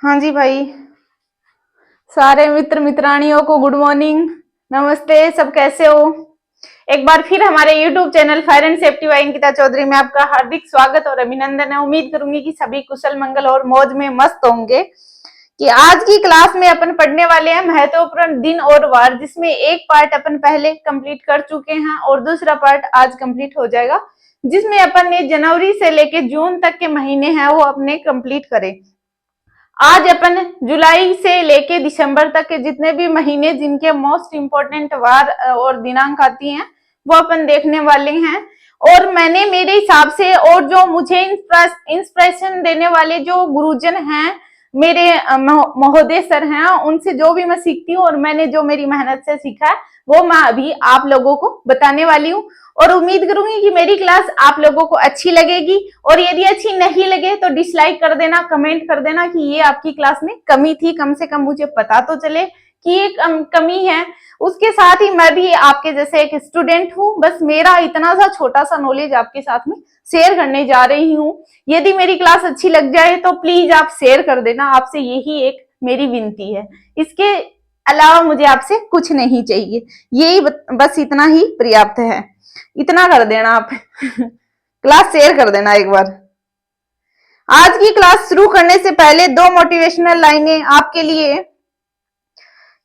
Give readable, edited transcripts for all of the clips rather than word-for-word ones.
हाँ जी भाई। सारे मित्र मित्रानियों को गुड मॉर्निंग, नमस्ते। सब कैसे हो? एक बार फिर हमारे YouTube channel fire and safety by Ankita Chaudhary में आपका हार्दिक स्वागत और अभिनंदन है। उम्मीद करूंगी कि सभी कुशल मंगल और मौज में मस्त होंगे। कि आज की क्लास में अपन पढ़ने वाले हैं महत्वपूर्ण दिन और वार, जिसमें एक पार्ट अपन पहले कंप्लीट कर चुके हैं और दूसरा पार्ट आज कंप्लीट हो जाएगा, जिसमें अपन ने जनवरी से लेके जून तक के महीने हैं वो अपने कंप्लीट करें। आज अपन जुलाई से लेके दिसंबर तक के जितने भी महीने जिनके मोस्ट इम्पोर्टेंट वार और दिनांक आती हैं वो अपन देखने वाले हैं। और मैंने मेरे हिसाब से और जो मुझे इंस्पिरेशन देने वाले जो गुरुजन हैं, मेरे महोदय सर हैं, उनसे जो भी मैं सीखती हूँ और मैंने जो मेरी मेहनत से सीखा है वो मैं अभी आप लोगों को बताने वाली हूँ। और उम्मीद करूंगी कि मेरी क्लास आप लोगों को अच्छी लगेगी। और यदि अच्छी नहीं लगे तो डिसलाइक कर देना, कमेंट कर देना कि ये आपकी क्लास में कमी थी, कम से कम मुझे पता तो चले कि ये कमी है। उसके साथ ही मैं भी आपके जैसे एक स्टूडेंट हूँ, बस मेरा इतना सा छोटा सा नॉलेज आपके साथ में शेयर करने जा रही हूँ। यदि मेरी क्लास अच्छी लग जाए तो प्लीज आप शेयर कर देना, आपसे यही एक मेरी विनती है। इसके अलावा मुझे आपसे कुछ नहीं चाहिए, यही बस इतना ही पर्याप्त है। इतना कर देना आप क्लास शेयर कर देना एक बार। आज की क्लास शुरू करने से पहले दो मोटिवेशनल लाइनें आपके लिए।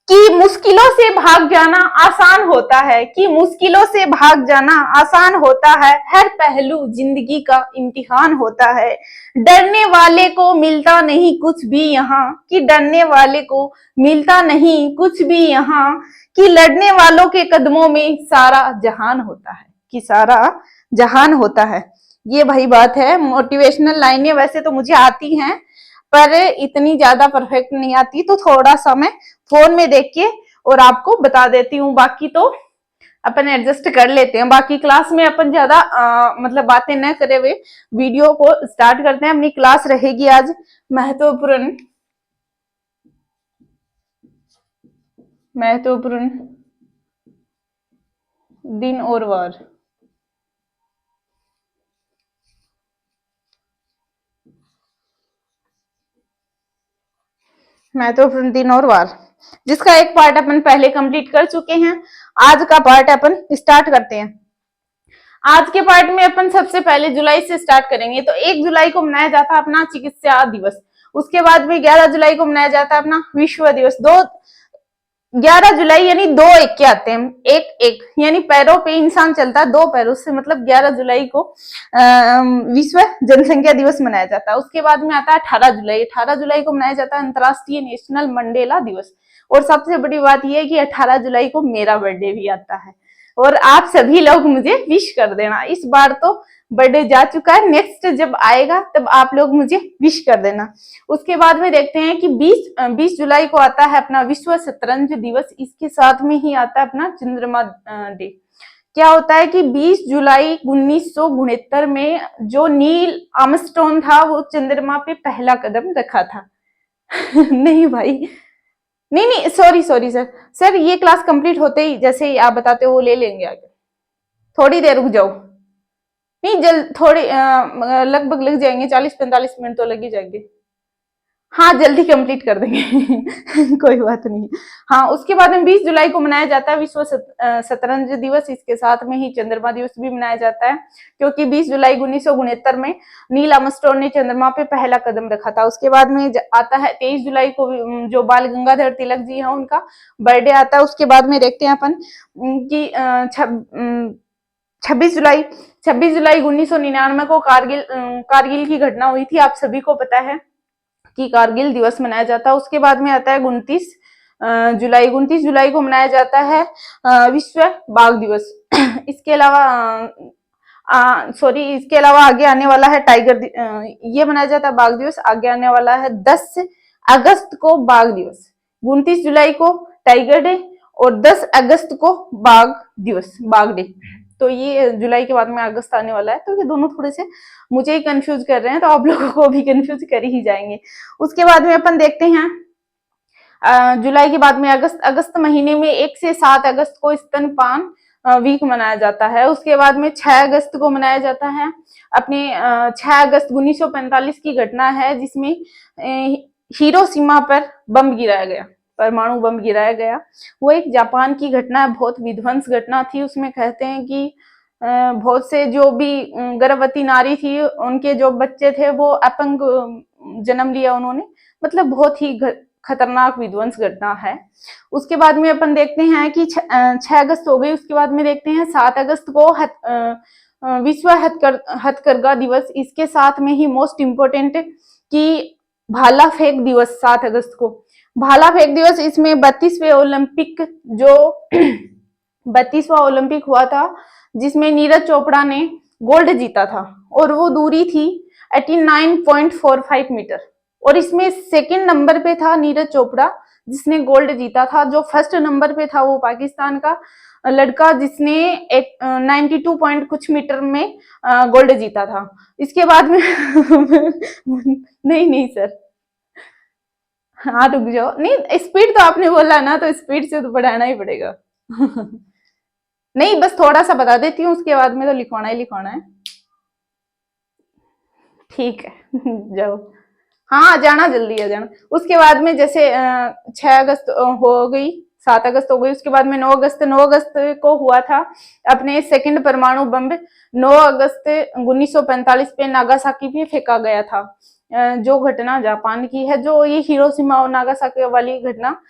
कि मुश्किलों से भाग जाना आसान होता है, कि मुश्किलों से भाग जाना आसान होता है, हर पहलू जिंदगी का इम्तिहान होता है। डरने वाले को मिलता नहीं कुछ भी यहाँ, कि डरने वाले को मिलता नहीं कुछ भी यहाँ, कि लड़ने वालों के कदमों में सारा जहान होता है, कि सारा जहान होता है। ये भाई बात है। मोटिवेशनल लाइनें वैसे तो मुझे आती हैं पर इतनी ज्यादा परफेक्ट नहीं आती, तो थोड़ा सा मैं फोन में देख के और आपको बता देती हूँ। बाकी तो अपन एडजस्ट कर लेते हैं। बाकी क्लास में अपन ज्यादा मतलब बातें न करे हुए वीडियो को स्टार्ट करते हैं। अपनी क्लास रहेगी आज महत्वपूर्ण महत्वपूर्ण दिन और वार। महत्वपूर्ण दिन और वार, जिसका एक पार्ट अपन पहले कंप्लीट कर चुके हैं। आज का पार्ट अपन स्टार्ट करते हैं। आज के पार्ट में अपन सबसे पहले जुलाई से स्टार्ट करेंगे। तो 1 जुलाई को मनाया जाता है अपना चिकित्सा दिवस। उसके बाद में 11 जुलाई को मनाया जाता है अपना विश्व दिवस। 11 जुलाई यानी 2 1 के आते हैं, एक एक यानी पैरों पे इंसान चलता है, 2 पैरों से, मतलब 11 जुलाई को विश्व जनसंख्या दिवस मनाया जाता है। उसके बाद में आता है 18 जुलाई। 18 जुलाई को मनाया जाता है अंतर्राष्ट्रीय नेशनल मंडेला दिवस। और सबसे बड़ी बात यह है कि 18 जुलाई को मेरा बर्थडे भी आता है और आप सभी लोग मुझे विश कर देना। इस बार तो बर्थडे जा चुका है, नेक्स्ट जब आएगा तब आप लोग मुझे विश कर देना। उसके बाद में देखते हैं कि 20 जुलाई को आता है अपना विश्व शतरंज दिवस। इसके साथ में ही आता है अपना चंद्रमा डे। क्या होता है कि 20 जुलाई 1969 में जो नील आर्मस्ट्रॉन्ग था वो चंद्रमा पे पहला कदम रखा था। नहीं भाई, नहीं नहीं, सॉरी सॉरी सर ये क्लास कंप्लीट होते ही जैसे ही आप बताते हो वो ले लेंगे आगे। थोड़ी देर रुक जाओ, नहीं जल्द थोड़ी लगभग लग जाएंगे, 40 45 मिनट तो लग ही जाएंगे। हाँ जल्दी कंप्लीट कर देंगे कोई बात नहीं। हाँ, उसके बाद में 20 जुलाई को मनाया जाता है विश्व शतरंज दिवस। इसके साथ में ही चंद्रमा दिवस भी मनाया जाता है, क्योंकि 20 जुलाई 1969 में नील आर्मस्ट्रॉन्ग ने चंद्रमा पे पहला कदम रखा था। उसके बाद में आता है 23 जुलाई को जो बाल गंगाधर तिलक जी है उनका बर्थडे आता है। उसके बाद में देखते हैं अपन की 26 जुलाई 1999 को कारगिल की घटना हुई थी। आप सभी को पता है कि कारगिल दिवस मनाया जाता है। उसके बाद में आता है 29 जुलाई को मनाया जाता है विश्व बाघ दिवस। इसके अलावा इसके अलावा आगे आने वाला है टाइगर ये मनाया जाता है बाघ दिवस। आगे आने वाला है 10 अगस्त को बाघ दिवस, 29 जुलाई को टाइगर डे और 10 अगस्त को बाघ दिवस, बाघ डे। तो ये जुलाई के बाद में अगस्त आने वाला है, तो ये दोनों थोड़े से मुझे ही कंफ्यूज कर रहे हैं, तो आप लोगों को भी कंफ्यूज कर ही जाएंगे। उसके बाद में अपन देखते हैं जुलाई के बाद में अगस्त महीने में 1 से 7 अगस्त को स्तनपान वीक मनाया जाता है। उसके बाद में 6 अगस्त को मनाया जाता है अपने 6 अगस्त 1945 की घटना है, जिसमें हिरोशिमा पर बम गिराया गया, परमाणु बम गिराया गया। वो एक जापान की घटना है, बहुत विध्वंस घटना थी। उसमें कहते हैं कि बहुत से जो भी गर्भवती नारी थी, उनके जो बच्चे थे वो अपंग जन्म लिया उन्होंने। मतलब बहुत ही खतरनाक विध्वंस घटना है। उसके बाद में अपन देखते हैं कि 6 अगस्त हो गई। उसके बाद में देखते हैं 7 अगस्त को विश्व हथकरघा दिवस। इसके साथ में ही मोस्ट इम्पोर्टेंट कि भाला फेंक दिवस 7 अगस्त को। भाला फेंक दिवस, इसमें 32वें ओलंपिक जो 32वां ओलंपिक हुआ था, जिसमें नीरज चोपड़ा ने गोल्ड जीता था, और वो दूरी थी 89.45 मीटर। और इसमें सेकंड नंबर पे था नीरज चोपड़ा जिसने गोल्ड जीता था। जो फर्स्ट नंबर पे था वो पाकिस्तान का लड़का जिसने 92 पॉइंट कुछ मीटर में गोल्ड जीता था। इसके बाद में नहीं सर, हाँ रुक जाओ, नहीं स्पीड तो आपने बोला ना, तो स्पीड से तो बढ़ाना ही पड़ेगा। नहीं, बस थोड़ा सा बता देती हूँ, उसके बाद में तो लिखवाना ही लिखवाना है। ठीक है जाओ, हाँ जाना, जल्दी आ जाना। उसके बाद में जैसे 6 अगस्त हो गई, 7 अगस्त हो गई। उसके बाद में 9 अगस्त को हुआ था अपने सेकंड परमाणु बम। 9 अगस्त 1945 पे नागासाकी पे फेंका गया था। जो घटना जापान की है, जो ये हिरोशिमा और नागासाकी वाली घटना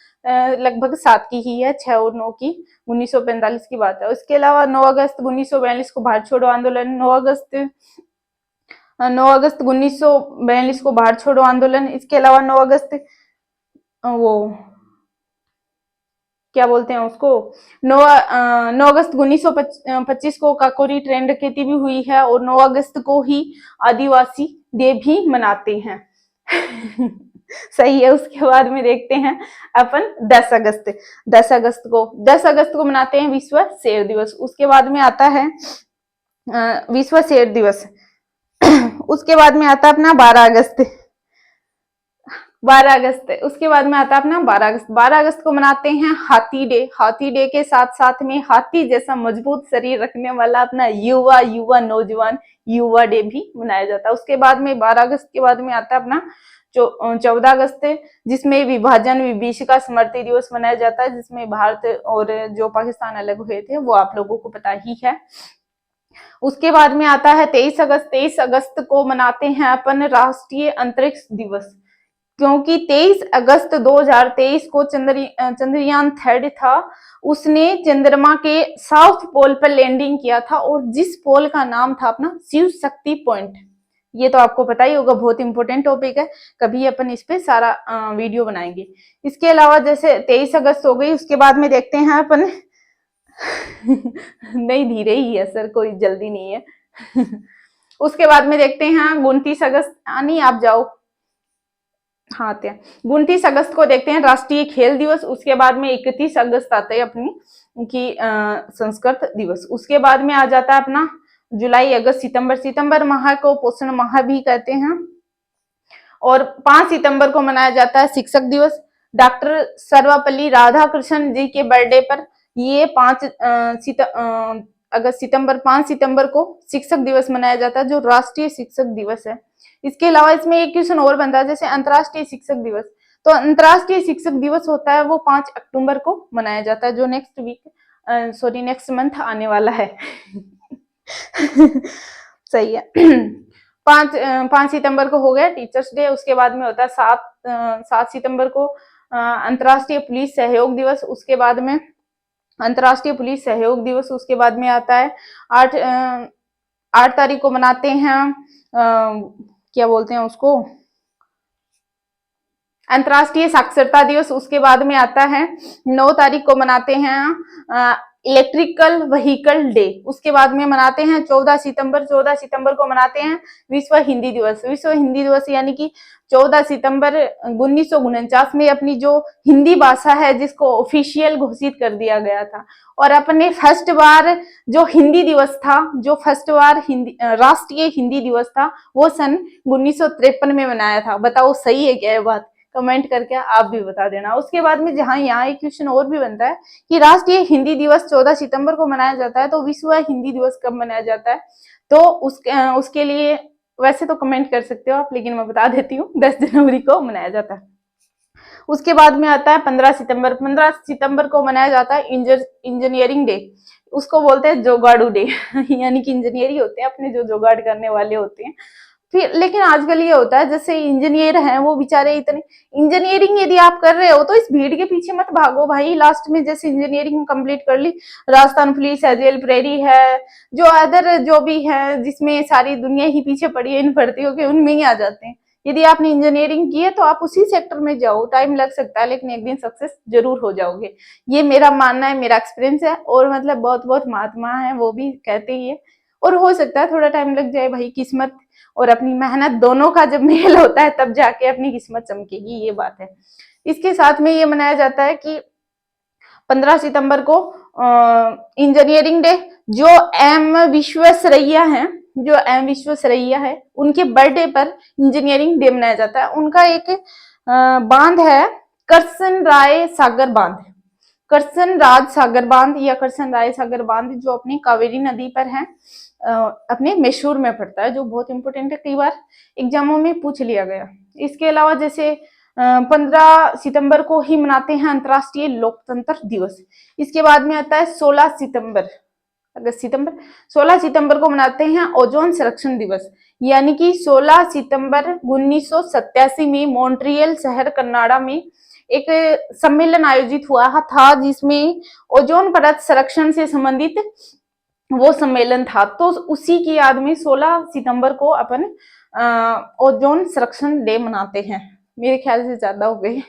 लगभग 7 की ही है, 6 और 9 की 1945 की बात है। उसके अलावा 9 अगस्त 1942 को भारत छोड़ो आंदोलन, 9 अगस्त 1942 को भारत छोड़ो आंदोलन। इसके अलावा 9 अगस्त वो क्या बोलते हैं उसको, 9 अगस्त 1925 को काकोरी ट्रेन डकैती भी हुई है, और 9 अगस्त को ही आदिवासी डे भी मनाते हैं। सही है। उसके बाद में देखते हैं अपन 10 अगस्त। 10 अगस्त को मनाते हैं विश्व शेर दिवस। उसके बाद में आता है विश्व शेर दिवस। उसके बाद में आता है अपना 12 अगस्त। 12 अगस्त, उसके बाद में आता है अपना 12 अगस्त। 12 अगस्त को मनाते हैं हाथी डे। हाथी डे के साथ साथ में हाथी जैसा मजबूत शरीर रखने वाला अपना युवा नौजवान युवा डे भी मनाया जाता है। उसके बाद में 12 अगस्त के बाद में आता है अपना 14 अगस्त, जिसमें विभाजन विभीषिका स्मृति दिवस मनाया जाता है, जिसमें भारत और जो पाकिस्तान अलग हुए थे वो आप लोगों को पता ही है। उसके बाद में आता है 23 अगस्त। 23 अगस्त को मनाते हैं अपन राष्ट्रीय अंतरिक्ष दिवस, क्योंकि 23 अगस्त 2023 को चंद्रयान 3 था, उसने चंद्रमा के साउथ पोल पर लैंडिंग किया था, और जिस पोल का नाम था अपना शिव शक्ति पॉइंट। ये तो आपको पता ही होगा, बहुत इंपॉर्टेंट टॉपिक है, कभी अपन इस पे सारा वीडियो बनाएंगे। इसके अलावा जैसे 23 अगस्त हो गई, उसके बाद में देखते हैं अपन नहीं, धीरे ही है सर, कोई जल्दी नहीं है। उसके बाद में देखते हैं 29 अगस्त, नहीं आप जाओ, हाँ 29 अगस्त को देखते हैं राष्ट्रीय खेल दिवस। उसके बाद में 31 अगस्त आता है अपनी की संस्कृत दिवस। उसके बाद में आ जाता है अपना जुलाई, अगस्त, सितंबर माह को पोषण माह भी कहते हैं। और 5 सितंबर को मनाया जाता है शिक्षक दिवस। डॉक्टर सर्वपल्ली राधाकृष्णन जी के बर्थडे पर ये 5 सितंबर को शिक्षक दिवस मनाया जाता है, जो राष्ट्रीय शिक्षक दिवस है। इसके अलावा इसमें एक क्वेश्चन और बनता है, जैसे अंतर्राष्ट्रीय शिक्षक दिवस। तो अंतर्राष्ट्रीय शिक्षक दिवस होता है वो 5 अक्टूबर को मनाया जाता है, जो नेक्स्ट मंथ आने वाला है। सही है। 5 सितंबर को हो गया टीचर्स डे। उसके बाद में होता है 7 सितंबर को अंतर्राष्ट्रीय पुलिस सहयोग दिवस। उसके बाद में अंतर्राष्ट्रीय पुलिस सहयोग दिवस। उसके बाद में आता है 8 तारीख को मनाते हैं क्या बोलते हैं उसको, अंतर्राष्ट्रीय साक्षरता दिवस। उसके बाद में आता है 9 तारीख को मनाते हैं इलेक्ट्रिकल व्हीकल डे। उसके बाद में मनाते हैं 14 सितंबर को मनाते हैं विश्व हिंदी दिवस। विश्व हिंदी दिवस यानी कि 14 सितंबर 1949 में अपनी जो हिंदी भाषा है जिसको ऑफिशियल घोषित कर दिया गया था। और अपने फर्स्ट बार जो हिंदी दिवस था, जो फर्स्ट बार राष्ट्रीय हिंदी दिवस था, वो सन 1953 में मनाया था। बताओ सही है क्या ये बात? कमेंट करके आप भी बता देना। उसके बाद में जहां यहाँ एक क्वेश्चन और भी बनता है कि राष्ट्रीय हिंदी दिवस 14 सितंबर को मनाया जाता है, तो विश्व हिंदी दिवस कब मनाया जाता है? तो उसके लिए वैसे तो कमेंट कर सकते हो आप, लेकिन मैं बता देती हूँ 10 जनवरी को मनाया जाता है। उसके बाद में आता है 15 सितंबर। 15 सितंबर को मनाया जाता है इंजीनियरिंग डे। उसको बोलते हैं जोगाड़ू डे यानी कि इंजीनियर होते हैं अपने, जो जुगाड़ करने वाले होते हैं। फिर लेकिन आजकल ये होता है, जैसे इंजीनियर हैं वो बेचारे इतने, इंजीनियरिंग यदि आप कर रहे हो तो इस भीड़ के पीछे मत भागो भाई। लास्ट में जैसे इंजीनियरिंग कंप्लीट कर ली, राजस्थान पुलिस है, जेल प्रेरी है, जो अदर जो भी है जिसमें सारी दुनिया ही पीछे पड़ी है इन भर्तियों के, उनमें ही आ जाते हैं। यदि आपने इंजीनियरिंग की है तो आप उसी सेक्टर में जाओ, टाइम लग सकता है लेकिन एक दिन सक्सेस जरूर हो जाओगे। ये मेरा मानना है, मेरा एक्सपीरियंस है। और मतलब बहुत बहुत महात्मा है वो भी कहते ही है। और हो सकता है थोड़ा टाइम लग जाए भाई, किस्मत और अपनी मेहनत दोनों का जब मेल होता है तब जाके अपनी किस्मत चमकेगी, ये बात है। इसके साथ में ये मनाया जाता है कि 15 सितंबर को इंजीनियरिंग डे, जो एम विश्वेश्वरैया हैं, जो एम विश्वेश्वरैया है, उनके बर्थडे पर इंजीनियरिंग डे मनाया जाता है। उनका एक बांध है, करसन राय सागर बांध, करसन राज सागर बांध या करसन राय सागर बांध, जो अपनी कावेरी नदी पर है, अपने मैसूर में पड़ता है, जो बहुत इंपॉर्टेंट है, कई बार एग्जामों में पूछ लिया गया। इसके अलावा जैसे 15 सितंबर को ही मनाते हैं अंतर्राष्ट्रीय लोकतंत्र दिवस। इसके बाद में आता है 16 सितंबर, अगस्त सितंबर, 16 सितंबर को मनाते हैं ओजोन संरक्षण दिवस। यानी कि 16 सितंबर 1987 में मॉन्ट्रियल शहर कनाडा में एक सम्मेलन आयोजित हुआ था, जिसमें ओजोन परत संरक्षण से संबंधित वो सम्मेलन था। तो उसी की याद में 16 सितंबर को अपन ओजोन संरक्षण डे मनाते हैं। मेरे ख्याल से ज्यादा हो गए,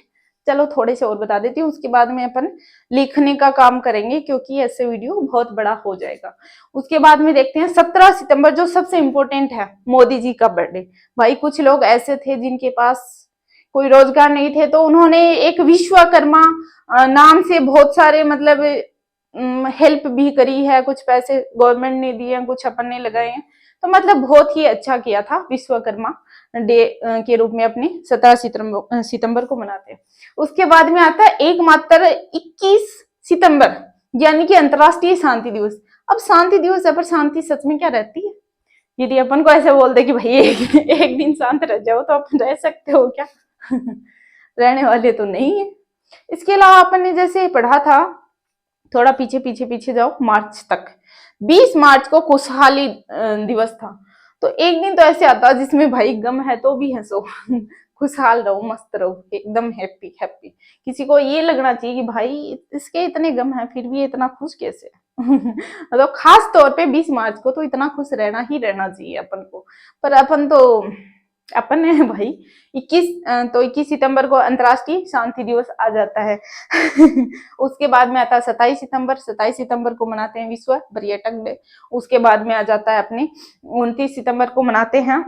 चलो थोड़े से और बता देती हूँ, उसके बाद में अपन लिखने का काम करेंगे क्योंकि ऐसे वीडियो बहुत बड़ा हो जाएगा। उसके बाद में देखते हैं 17 सितंबर, जो सबसे इंपॉर्टेंट है, मोदी जी का बर्थडे। भाई कुछ लोग ऐसे थे जिनके पास कोई रोजगार नहीं थे, तो उन्होंने एक विश्वकर्मा नाम से बहुत सारे मतलब हेल्प भी करी है, कुछ पैसे गवर्नमेंट ने दिए हैं, कुछ अपन ने लगाए हैं। तो मतलब बहुत ही अच्छा किया था। विश्वकर्मा डे के रूप में अपने 17 सितंबर को मनाते हैं। उसके बाद में आता है एकमात्र 21 सितंबर, यानी कि अंतर्राष्ट्रीय शांति दिवस। अब शांति दिवस है, पर शांति सच में क्या रहती है? यदि अपन को ऐसे बोल दे कि भाई एक दिन शांत रह जाओ, तो आप रह सकते हो क्या? रहने वाले तो नहीं है। इसके अलावा अपन ने जैसे पढ़ा था, थोड़ा पीछे पीछे पीछे जाओ, मार्च तक, 20 मार्च को खुशहाली दिवस था। तो एक दिन तो ऐसे आता जिसमें भाई गम है तो भी हंसो खुशहाल रहो, मस्त रहो, एकदम हैप्पी हैप्पी। किसी को ये लगना चाहिए कि भाई इसके इतने गम है फिर भी इतना खुश कैसे मतलब खास तौर पे 20 मार्च को तो इतना खुश रहना ही रहना चाहिए अपन को। पर अपन तो अपन है भाई 21 सितंबर को अंतर्राष्ट्रीय शांति दिवस आ जाता है उसके बाद में आता है 27 सितंबर। 27 सितंबर को मनाते हैं विश्व पर्यटक डे। उसके बाद में आ जाता है अपने 29 सितंबर को मनाते हैं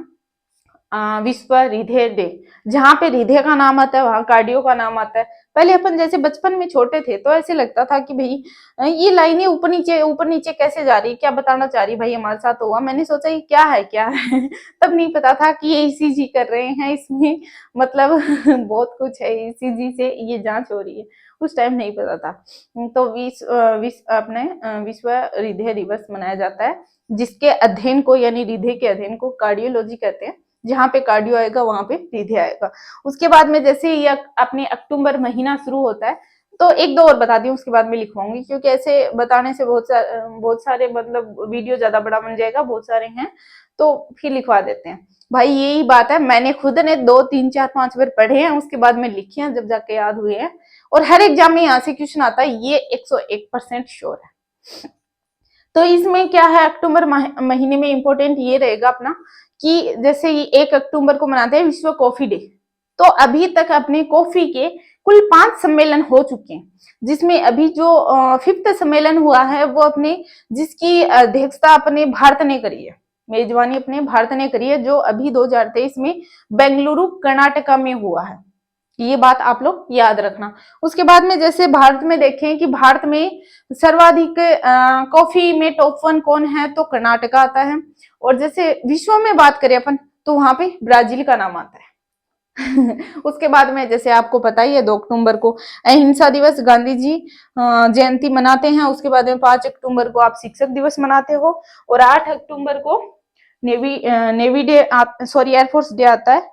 विश्व हृदय डे। जहाँ पे हृदय का नाम आता है वहां कार्डियो का नाम आता है। पहले अपन जैसे बचपन में छोटे थे तो ऐसे लगता था कि भाई ये लाइनें ऊपर नीचे कैसे जा रही, क्या बताना चाह रही भाई हमारे साथ हुआ। मैंने सोचा ये क्या है तब नहीं पता था कि ये ईसीजी कर रहे हैं, इसमें मतलब बहुत कुछ है, ईसीजी से ये जांच हो रही है। उस टाइम नहीं पता था। तो विश्व हृदय दिवस मनाया जाता है, जिसके अध्ययन को यानी हृदय के अध्ययन को कार्डियोलॉजी कहते हैं। जहाँ पे कार्डियो आएगा वहां पे हृदय आएगा। उसके बाद में जैसे ये अपने अक्टूबर महीना शुरू होता है, तो एक दो और बता दी उसके बाद में लिखवाऊंगी, क्योंकि ऐसे बताने से बहुत सारे मतलब वीडियो ज्यादा बड़ा बन जाएगा, बहुत सारे हैं तो फिर लिखवा देते हैं। भाई यही बात है, मैंने खुद ने 2 3 4 5 बार पढ़े हैं, उसके बाद में लिखे हैं जब जाके याद हुए हैं। और हर एग्जाम में यहाँ से क्वेश्चन आता है, ये 101% श्योर है। तो इसमें क्या है, अक्टूबर महीने में इंपॉर्टेंट ये रहेगा अपना कि जैसे 1 अक्टूबर को मनाते हैं विश्व कॉफी डे। तो अभी तक अपने कॉफी के कुल 5 सम्मेलन हो चुके हैं, जिसमें अभी जो 5th सम्मेलन हुआ है वो अपने जिसकी अध्यक्षता अपने भारत ने करी है, मेजबानी अपने भारत ने करी है, जो अभी 2023 में बेंगलुरु कर्नाटका में हुआ है। ये बात आप लोग याद रखना। उसके बाद में जैसे भारत में देखें कि भारत में सर्वाधिक कॉफी में टॉप 1 कौन है, तो कर्नाटका आता है। और जैसे विश्व में बात करें अपन तो वहां पे ब्राजील का नाम आता है उसके बाद में जैसे आपको पता ही है 2 अक्टूबर को अहिंसा दिवस, गांधी जी जयंती मनाते हैं। उसके बाद में 5 अक्टूबर को आप शिक्षक दिवस मनाते हो, और 8 अक्टूबर को navy day, sorry air force day आता है,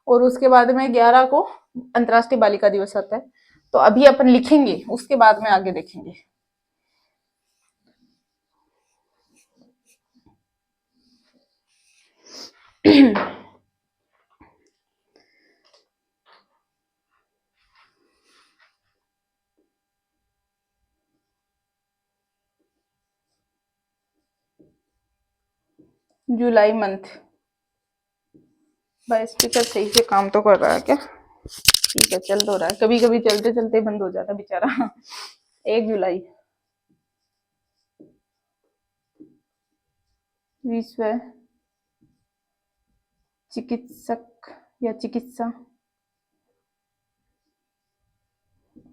और उसके बाद में 11 को अंतर्राष्ट्रीय बालिका दिवस आता है। तो अभी अपन लिखेंगे, उसके बाद में आगे देखेंगे। जुलाई मंथ। भाई स्पीकर सही से काम तो कर रहा है क्या? ठीक है, चल तो रहा है, कभी कभी चलते चलते बंद हो जाता बेचारा। 1 जुलाई विश्व चिकित्सक या चिकित्सा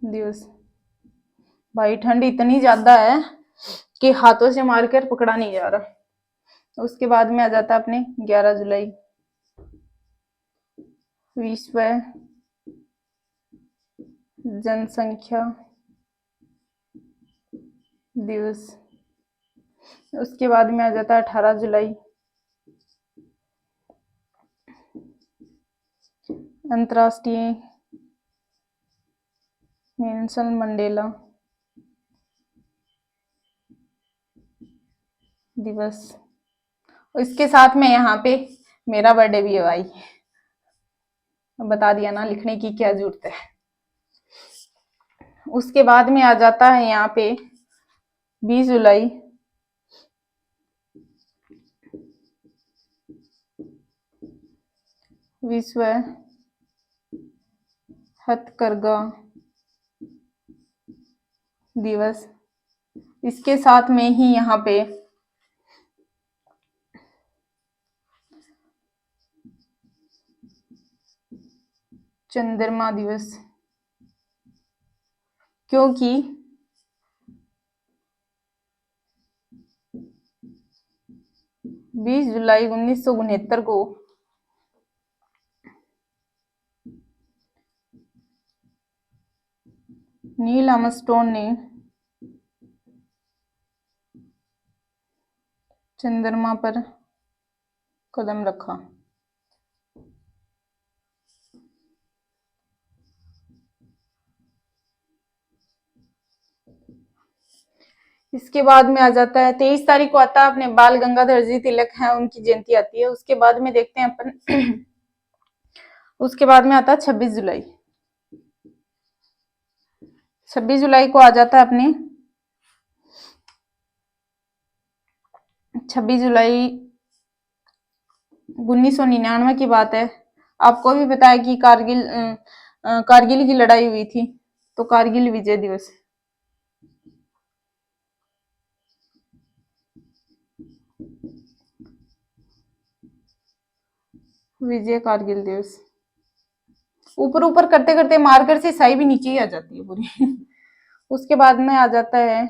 दिवस। भाई ठंड इतनी ज्यादा है कि हाथों से मारकर पकड़ा नहीं जा रहा। उसके बाद में आ जाता है अपने 11 जुलाई विश्व जनसंख्या दिवस। उसके बाद में आ जाता है 18 जुलाई अंतर्राष्ट्रीय नेल्सन मंडेला दिवस। इसके साथ में यहाँ पे मेरा बर्थडे भी है भाई, बता दिया ना, लिखने की क्या जरूरत है। उसके बाद में आ जाता है यहाँ पे 20 जुलाई विश्व हथकरघा दिवस। इसके साथ में ही यहाँ पे चंद्रमा दिवस, क्योंकि 20 जुलाई 1969 को नील आर्मस्ट्रॉन्ग ने चंद्रमा पर कदम रखा। इसके बाद में आ जाता है 23 तारीख को आता है अपने बाल गंगाधर जी तिलक है, उनकी जयंती आती है। उसके बाद में देखते हैं अपन। उसके बाद में आता है 26 जुलाई। 26 जुलाई को आ जाता है अपने 26 जुलाई 1999 की बात है। आपको भी पता है कि कारगिल की लड़ाई हुई थी, तो कारगिल विजय दिवस, विजय कारगिल दिवस। ऊपर ऊपर करते करते मार्कर से स्याही भी नीचे ही आ जाती है पूरी। उसके बाद में आ जाता है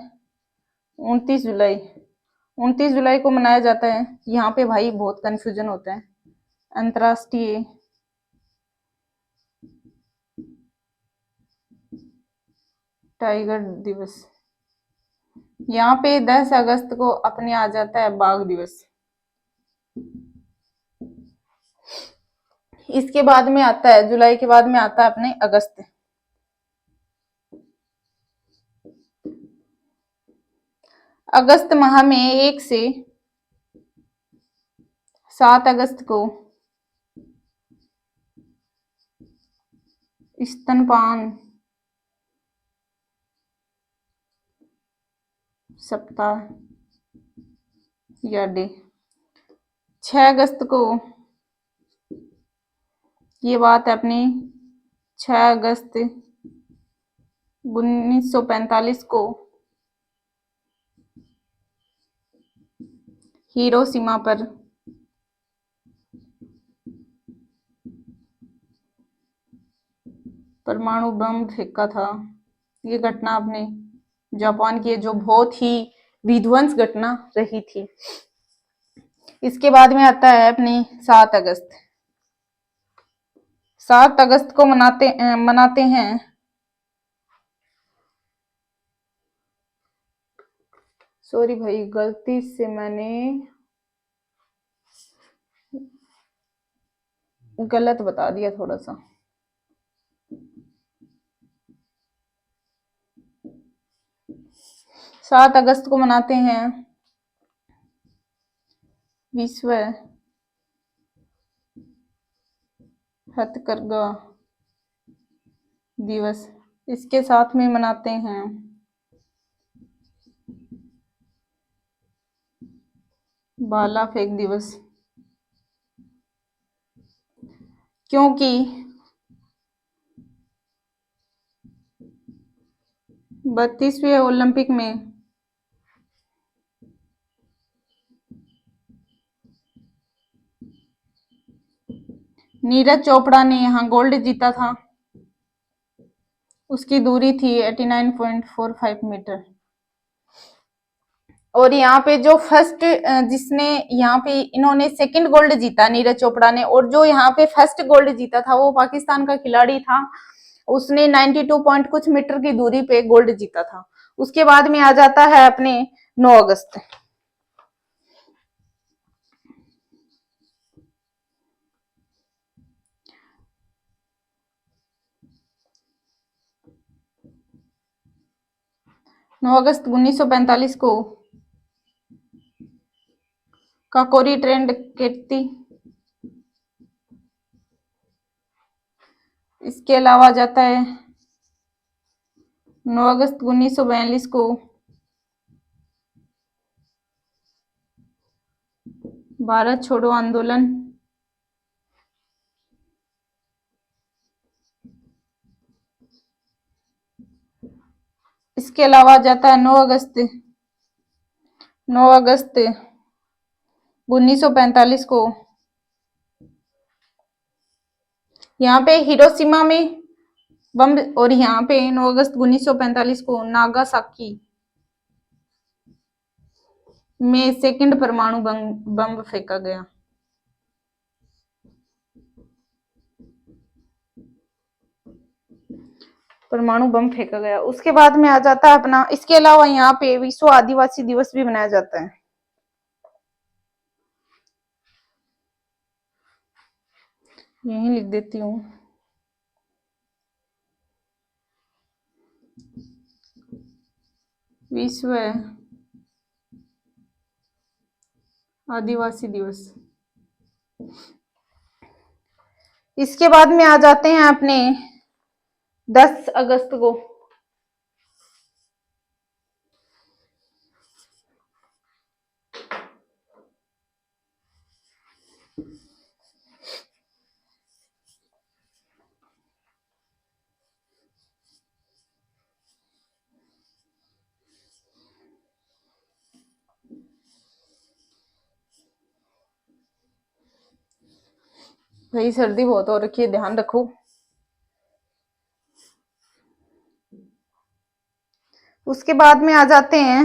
29 जुलाई। 29 जुलाई को मनाया जाता है, यहाँ पे भाई बहुत कंफ्यूजन होता है, अंतर्राष्ट्रीय टाइगर दिवस। यहाँ पे 10 अगस्त को अपने आ जाता है बाघ दिवस। इसके बाद में आता है, जुलाई के बाद में आता है अपने अगस्त। अगस्त माह में 1 से 7 अगस्त को स्तनपान सप्ताह या डे। 6 अगस्त को, ये बात है अपनी 6 अगस्त 1945 को हिरोशिमा पर परमाणु बम फेंका था। ये घटना अपने जापान की है, जो बहुत ही विध्वंस घटना रही थी। इसके बाद में आता है अपनी 7 अगस्त। 7 अगस्त को मनाते हैं सॉरी भाई, गलती से मैंने गलत बता दिया थोड़ा सा। 7 अगस्त को मनाते हैं विश्व हथकरघा दिवस। इसके साथ में मनाते हैं भाला फेंक दिवस, क्योंकि 32वें ओलंपिक में नीरज चोपड़ा ने यहाँ गोल्ड जीता था। उसकी दूरी थी 89.45 मीटर। और यहाँ पे जो फर्स्ट जिसने यहाँ पे इन्होंने सेकंड गोल्ड जीता नीरज चोपड़ा ने, और जो यहाँ पे फर्स्ट गोल्ड जीता था वो पाकिस्तान का खिलाड़ी था। उसने 92 पॉइंट कुछ मीटर की दूरी पे गोल्ड जीता था। उसके बाद में आ जाता है अपने 9 अगस्त। 9 अगस्त 1945 को काकोरी ट्रेन डकैती। इसके अलावा जाता है 9 अगस्त 1942 को भारत छोड़ो आंदोलन। इसके अलावा जाता है 9 अगस्त 1945 को यहाँ पे हिरोशिमा में बम, और यहाँ पे 9 अगस्त 1945 को नागासाकी में सेकंड परमाणु बम फेंका गया। परमाणु बम फेंका गया। उसके बाद में आ जाता है अपना, इसके अलावा यहाँ पे विश्व आदिवासी दिवस भी मनाया जाता है। यहीं लिख देती हूँ। विश्व आदिवासी दिवस। इसके बाद में आ जाते हैं अपने 10 अगस्त को। भाई सर्दी बहुत हो रखी है, ध्यान रखो। उसके बाद में आ जाते हैं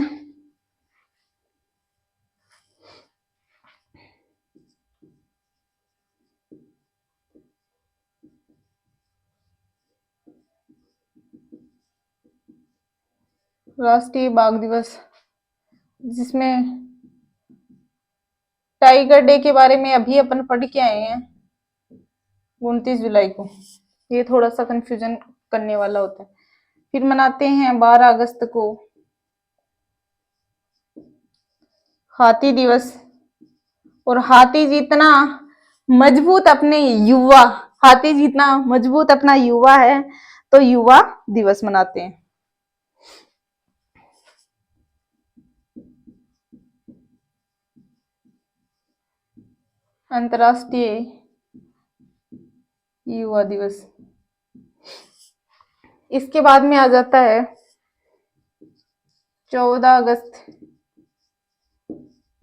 राष्ट्रीय बाघ दिवस, जिसमें टाइगर डे के बारे में अभी अपन पढ़ के आए हैं 29 जुलाई को। ये थोड़ा सा कंफ्यूजन करने वाला होता है। फिर मनाते हैं 12 अगस्त को हाथी दिवस। और हाथी जितना मजबूत अपने युवा, हाथी जितना मजबूत अपना युवा है, तो युवा दिवस मनाते हैं। अंतर्राष्ट्रीय युवा दिवस। इसके बाद में आ जाता है 14 अगस्त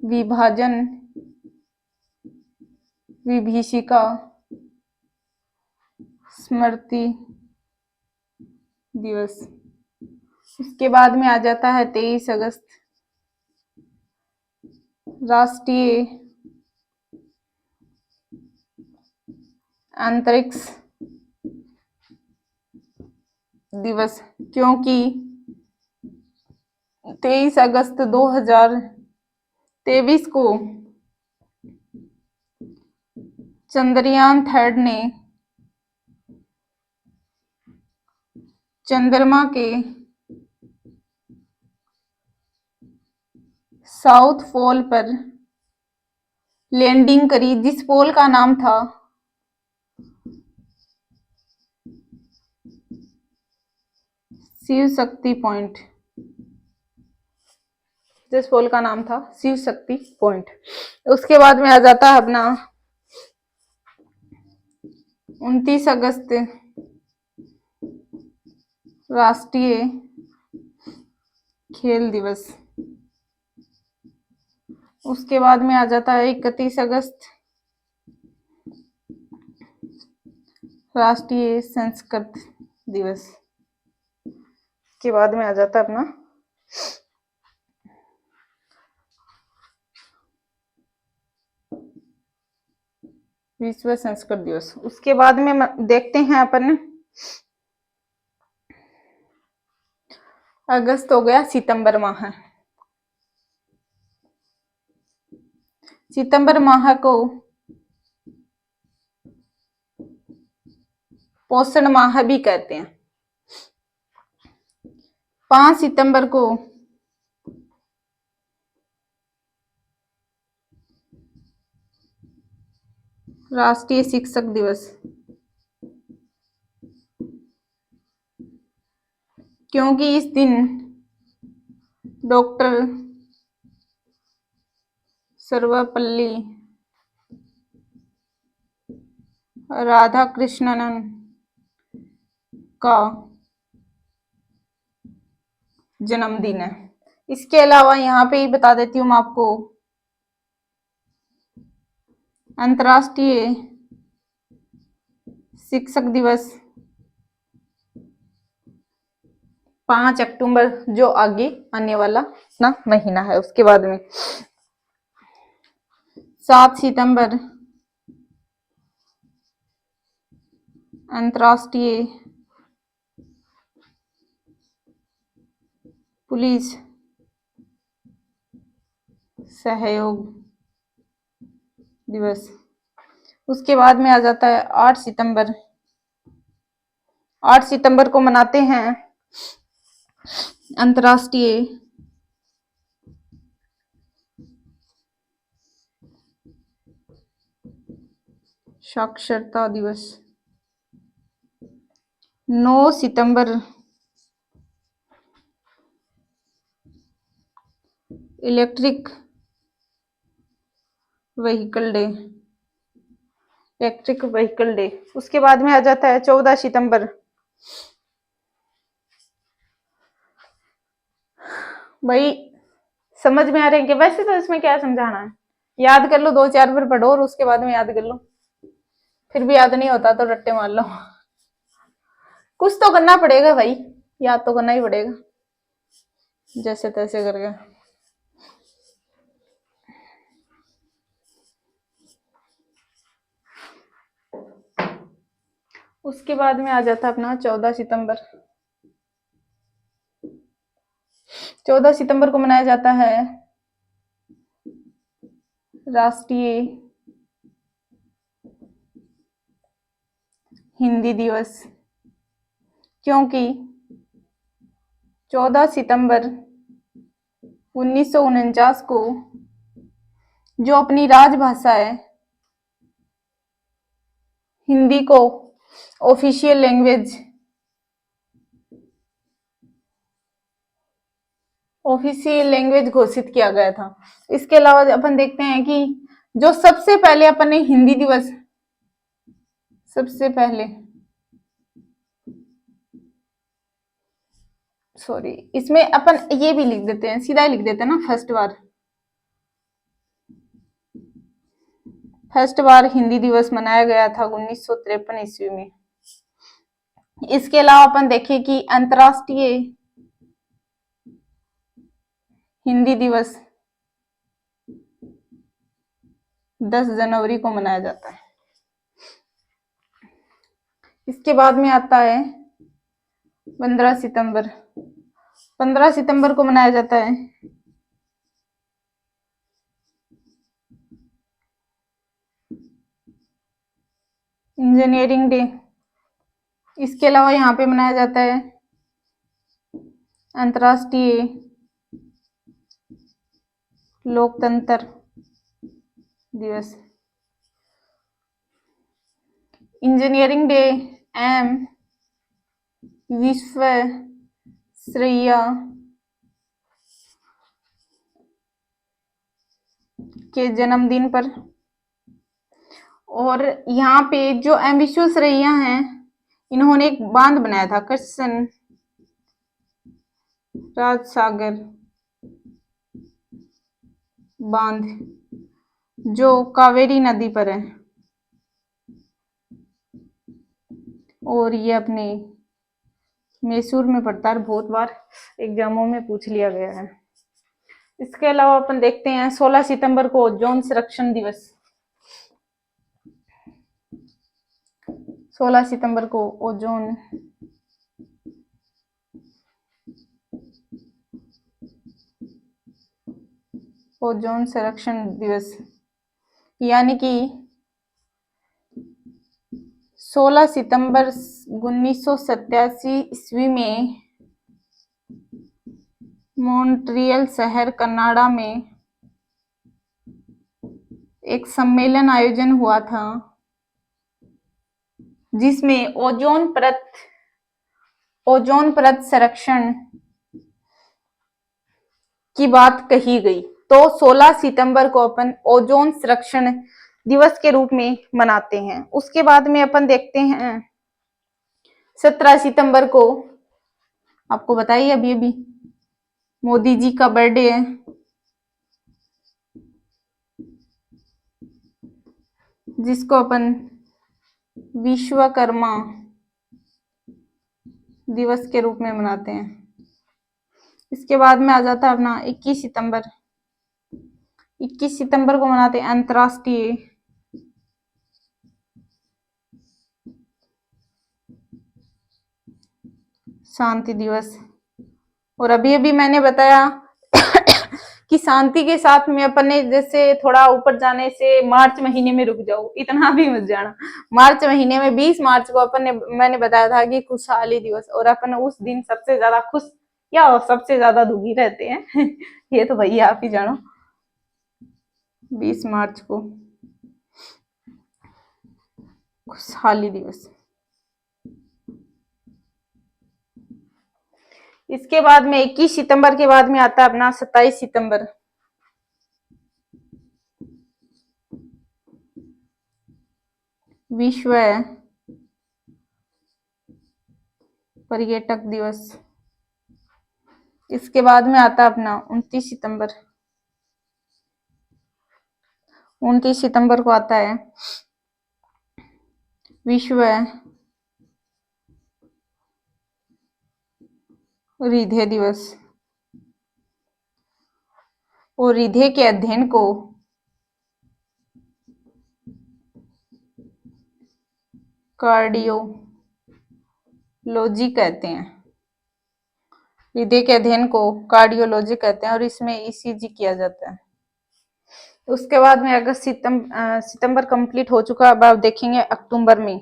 विभाजन विभीषिका स्मृति दिवस। इसके बाद में आ जाता है 23 अगस्त राष्ट्रीय अंतरिक्ष दिवस, क्योंकि 23 अगस्त 2023 को चंद्रयान 3 ने चंद्रमा के साउथ पोल पर लैंडिंग करी, जिस पोल का नाम था शिव शक्ति पॉइंट। जिस पोल का नाम था शिव शक्ति पॉइंट। उसके बाद में आ जाता है अपना 29 अगस्त राष्ट्रीय खेल दिवस। उसके बाद में आ जाता है 31 अगस्त राष्ट्रीय संस्कृत दिवस। के बाद में आ जाता है अपना विश्व संस्कृत दिवस। उसके बाद में देखते हैं अपन, अगस्त हो गया, सितंबर माह। सितंबर माह को पोषण माह भी कहते हैं। 5 सितंबर को राष्ट्रीय शिक्षक दिवस, क्योंकि इस दिन डॉक्टर सर्वपल्ली राधाकृष्णन का जन्मदिन है। इसके अलावा यहाँ पे ही बता देती हूँ मैं आपको, अंतर्राष्ट्रीय शिक्षक दिवस 5 अक्टूबर, जो आगे आने वाला ना महीना है। उसके बाद में 7 सितंबर अंतर्राष्ट्रीय पुलिस सहयोग दिवस। उसके बाद में आ जाता है 8 सितंबर। 8 सितंबर को मनाते हैं अंतर्राष्ट्रीय साक्षरता दिवस। 9 सितंबर electric vehicle day, electric vehicle day. उसके बाद में आ जाता है 14 सितंबर भाई समझ में आ रहे हैं कि वैसे तो इसमें क्या समझाना है, याद कर लो, 2-4 बार पढ़ो और उसके बाद में याद कर लो। फिर भी याद नहीं होता तो रट्टे मार लो। कुछ तो करना पड़ेगा भाई, याद तो करना ही पड़ेगा जैसे तैसे करके। उसके बाद में आ जाता अपना 14 सितंबर। 14 सितंबर को मनाया जाता है राष्ट्रीय हिंदी दिवस, क्योंकि 14 सितंबर 1949 को जो अपनी राजभाषा है हिंदी को ऑफिशियल लैंग्वेज घोषित किया गया था। इसके अलावा अपन देखते हैं कि जो सबसे पहले अपन ने हिंदी दिवस, सबसे पहले, सॉरी इसमें अपन ये भी लिख देते हैं, सीधा ही लिख देते हैं ना, फर्स्ट बार हिंदी दिवस मनाया गया था 1953 ईस्वी में। इसके अलावा अपन देखें कि अंतर्राष्ट्रीय हिंदी दिवस 10 जनवरी को मनाया जाता है। इसके बाद में आता है 15 सितंबर। 15 सितंबर को मनाया जाता है इंजीनियरिंग डे। इसके अलावा यहाँ पे मनाया जाता है अंतर्राष्ट्रीय लोकतंत्र दिवस। इंजीनियरिंग डे एम विश्वेश्वरैया के जन्मदिन पर। और यहाँ पे जो एम विश्वेश्वरैया हैं, इन्होंने एक बांध बनाया था, कृष्ण राज सागर बांध, जो कावेरी नदी पर है। और ये अपने मैसूर में पड़ता है, बहुत बार एग्जामों में पूछ लिया गया है। इसके अलावा अपन देखते हैं 16 सितंबर को ओजोन संरक्षण दिवस। 16 सितंबर को ओजोन संरक्षण दिवस, यानी कि 16 सितंबर 1987 ईस्वी में मॉन्ट्रियल शहर कनाडा में एक सम्मेलन आयोजन हुआ था, जिसमें ओजोन परत संरक्षण की बात कही गई। तो 16 सितंबर को अपन ओजोन संरक्षण दिवस के रूप में मनाते हैं। उसके बाद में अपन देखते हैं 17 सितंबर को, आपको बताइए अभी अभी मोदी जी का बर्थडे है, जिसको अपन विश्वकर्मा दिवस के रूप में मनाते हैं। इसके बाद में आ जाता है अपना 21 सितंबर। 21 सितंबर को मनाते हैं अंतर्राष्ट्रीय शांति दिवस। और अभी अभी मैंने बताया कि शांति के साथ में अपन ने जैसे थोड़ा ऊपर जाने से मार्च महीने में रुक जाओ, इतना भी मत जाना। मार्च महीने में 20 मार्च को अपन ने, मैंने बताया था कि खुशहाली दिवस, और अपन उस दिन सबसे ज्यादा खुश या सबसे ज्यादा दुखी रहते हैं ये तो भैया आप ही जानो। 20 मार्च को खुशहाली दिवस। इसके बाद में 21 सितंबर के बाद में आता है अपना 27 सितंबर। विश्व पर्यटक दिवस। इसके बाद में आता है अपना 29 सितंबर। 29 सितंबर को आता है विश्व हृदय दिवस। और हृदय के अध्ययन को कार्डियोलॉजी कहते हैं। हृदय के अध्ययन को कार्डियोलॉजी कहते हैं, और इसमें ईसीजी किया जाता है। उसके बाद में अगस्त सितंबर कंप्लीट हो चुका। अब आप देखेंगे अक्टूबर में।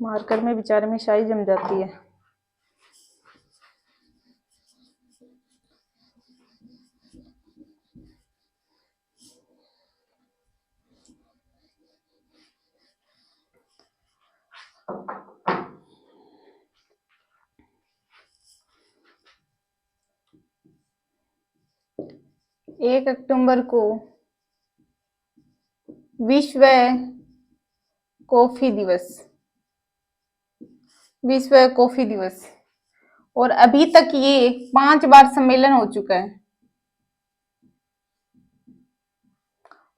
मार्कर में बेचारे में स्याही जम जाती है। एक अक्टूबर को विश्व कॉफी दिवस। विश्व कॉफी दिवस। और अभी तक ये 5 बार सम्मेलन हो चुका है।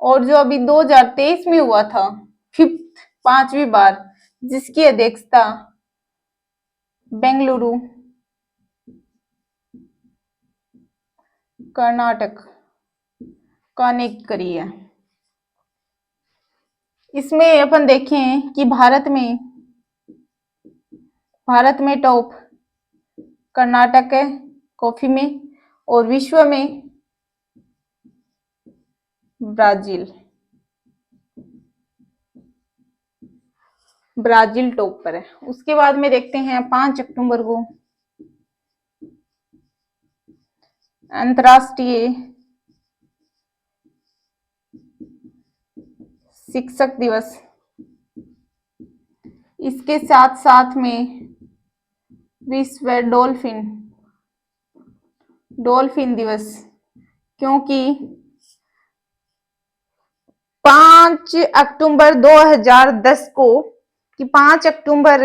और जो अभी 2023 में हुआ था 5वीं बार, जिसकी अध्यक्षता बेंगलुरु कर्नाटक का ने करी है। इसमें अपन देखें कि भारत में टॉप कर्नाटक है, कॉफी में, और विश्व में ब्राजील। ब्राजील टॉप पर है। उसके बाद में देखते हैं 5 अक्टूबर को अंतर्राष्ट्रीय शिक्षक दिवस। इसके साथ साथ में विश्व डॉल्फिन दिवस, क्योंकि 5 अक्टूबर 2010 को 5 अक्टूबर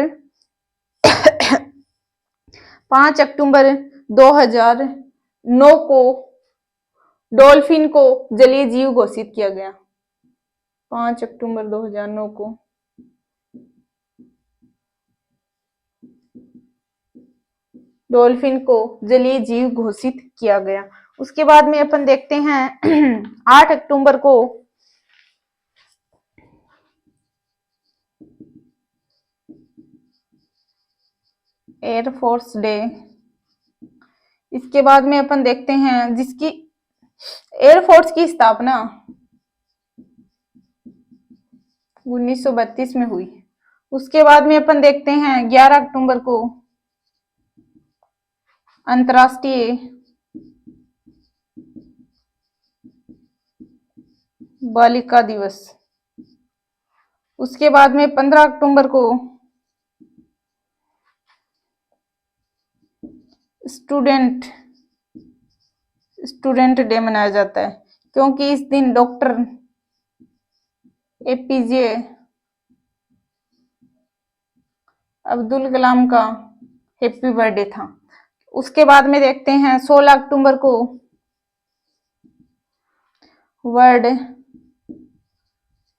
2009 को डॉल्फिन को जलीय जीव घोषित किया गया। 5 अक्टूबर 2009 को डॉल्फिन को जलीय जीव घोषित किया गया। उसके बाद में अपन देखते हैं 8 अक्टूबर को एयरफोर्स डे। इसके बाद में अपन देखते हैं जिसकी एयरफोर्स की स्थापना 1932 में हुई। उसके बाद में अपन देखते हैं 11 अक्टूबर को अंतर्राष्ट्रीय बालिका दिवस। उसके बाद में 15 अक्टूबर को स्टूडेंट डे मनाया जाता है, क्योंकि इस दिन डॉक्टर एपीजे अब्दुल कलाम का हैप्पी बर्थडे था। उसके बाद में देखते हैं 16 अक्टूबर को वर्ल्ड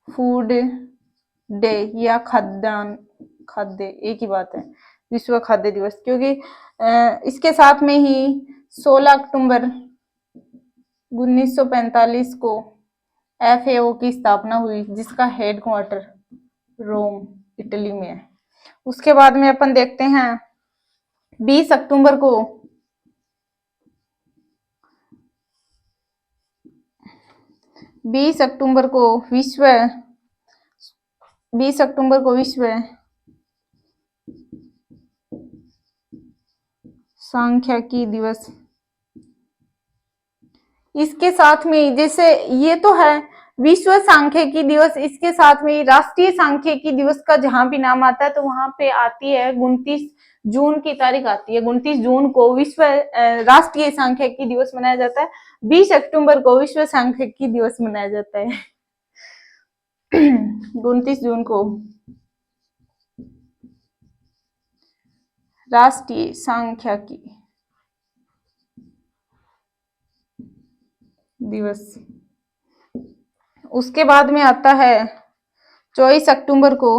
फूड डे या खाद्य एक ही बात है, विश्व खाद्य दिवस, क्योंकि इसके साथ में ही 16 अक्टूबर 1945 को FAO की स्थापना हुई, जिसका हेडक्वार्टर रोम इटली में है। उसके बाद में अपन देखते हैं 20 अक्टूबर को विश्व सांख्यिकी दिवस। इसके साथ में, जैसे ये तो है विश्व सांख्यिकी दिवस, इसके साथ में राष्ट्रीय सांख्यिकी दिवस का जहां भी नाम आता है तो वहां पे आती है 29 जून की तारीख आती है। 29 जून को विश्व राष्ट्रीय सांख्यिकी दिवस मनाया जाता है। 20 अक्टूबर को विश्व सांख्यिकी दिवस मनाया जाता है। 29 जून को राष्ट्रीय सांख्यिकी दिवस। उसके बाद में आता है 24 अक्टूबर को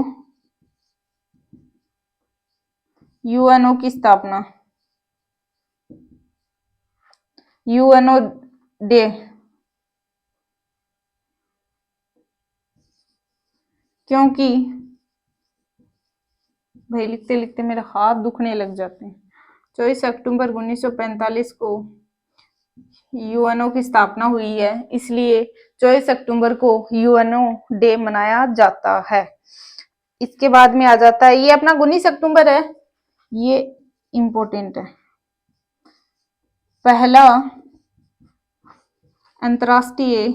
यूएनओ की स्थापना, यूएनओ डे, क्योंकि भाई लिखते लिखते मेरे हाथ दुखने लग जाते हैं। 24 अक्टूबर 1945 को यूएनओ की स्थापना हुई है, इसलिए 24 अक्टूबर को यूएनओ डे मनाया जाता है। इसके बाद में आ जाता है, ये अपना 19 अक्टूबर है, ये इंपॉर्टेंट है, पहला अंतर्राष्ट्रीय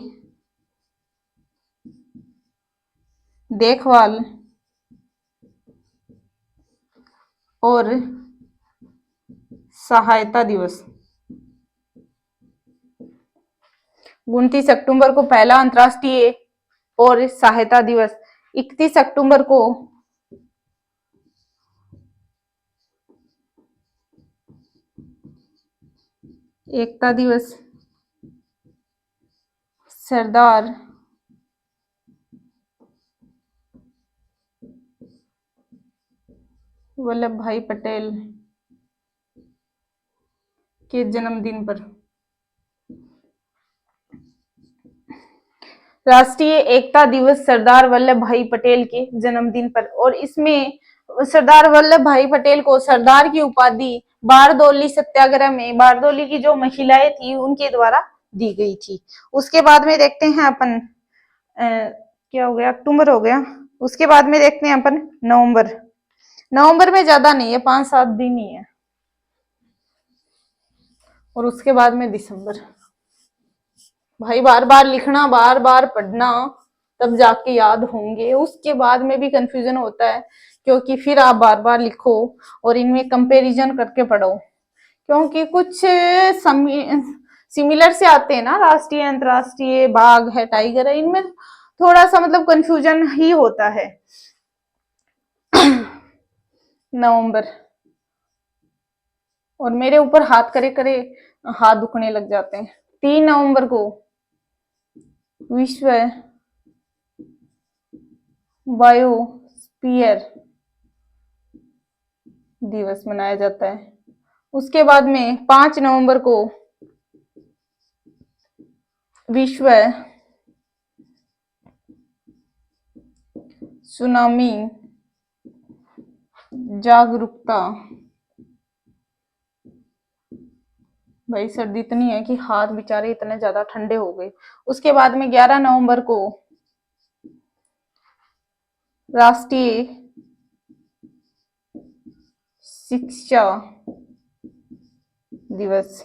देखभाल और सहायता दिवस। 29 अक्टूबर को पहला अंतर्राष्ट्रीय और सहायता दिवस। 31 अक्टूबर को एकता दिवस, सरदार वल्लभ भाई पटेल के जन्मदिन पर। राष्ट्रीय एकता दिवस सरदार वल्लभ भाई पटेल के जन्मदिन पर, और इसमें सरदार वल्लभ भाई पटेल को सरदार की उपाधि बारदौली सत्याग्रह में बारदौली की जो महिलाएं थी उनके द्वारा दी गई थी। उसके बाद में देखते हैं अपन क्या हो गया, अक्टूबर हो गया। उसके बाद में देखते हैं अपन नवंबर। नवंबर में ज्यादा नहीं है, 5-7 दिन ही है। और उसके बाद में दिसंबर। भाई बार बार लिखना, बार बार पढ़ना, तब जाके याद होंगे। उसके बाद में भी कंफ्यूजन होता है, क्योंकि फिर आप बार बार लिखो और इनमें कंपैरिजन करके पढ़ो, क्योंकि कुछ सिमिलर से आते हैं ना, राष्ट्रीय अंतरराष्ट्रीय बाघ है, टाइगर है, इनमें थोड़ा सा मतलब कंफ्यूजन ही होता है। नवंबर। और मेरे ऊपर हाथ करे करे हाथ दुखने लग जाते हैं। 3 नवंबर को विश्व बायोस्फीयर दिवस मनाया जाता है। उसके बाद में 5 नवंबर को विश्व सुनामी जागरूकता। भाई सर्दी इतनी है कि हाथ बेचारे इतने ज्यादा ठंडे हो गए। उसके बाद में 11 नवंबर को राष्ट्रीय शिक्षा दिवस।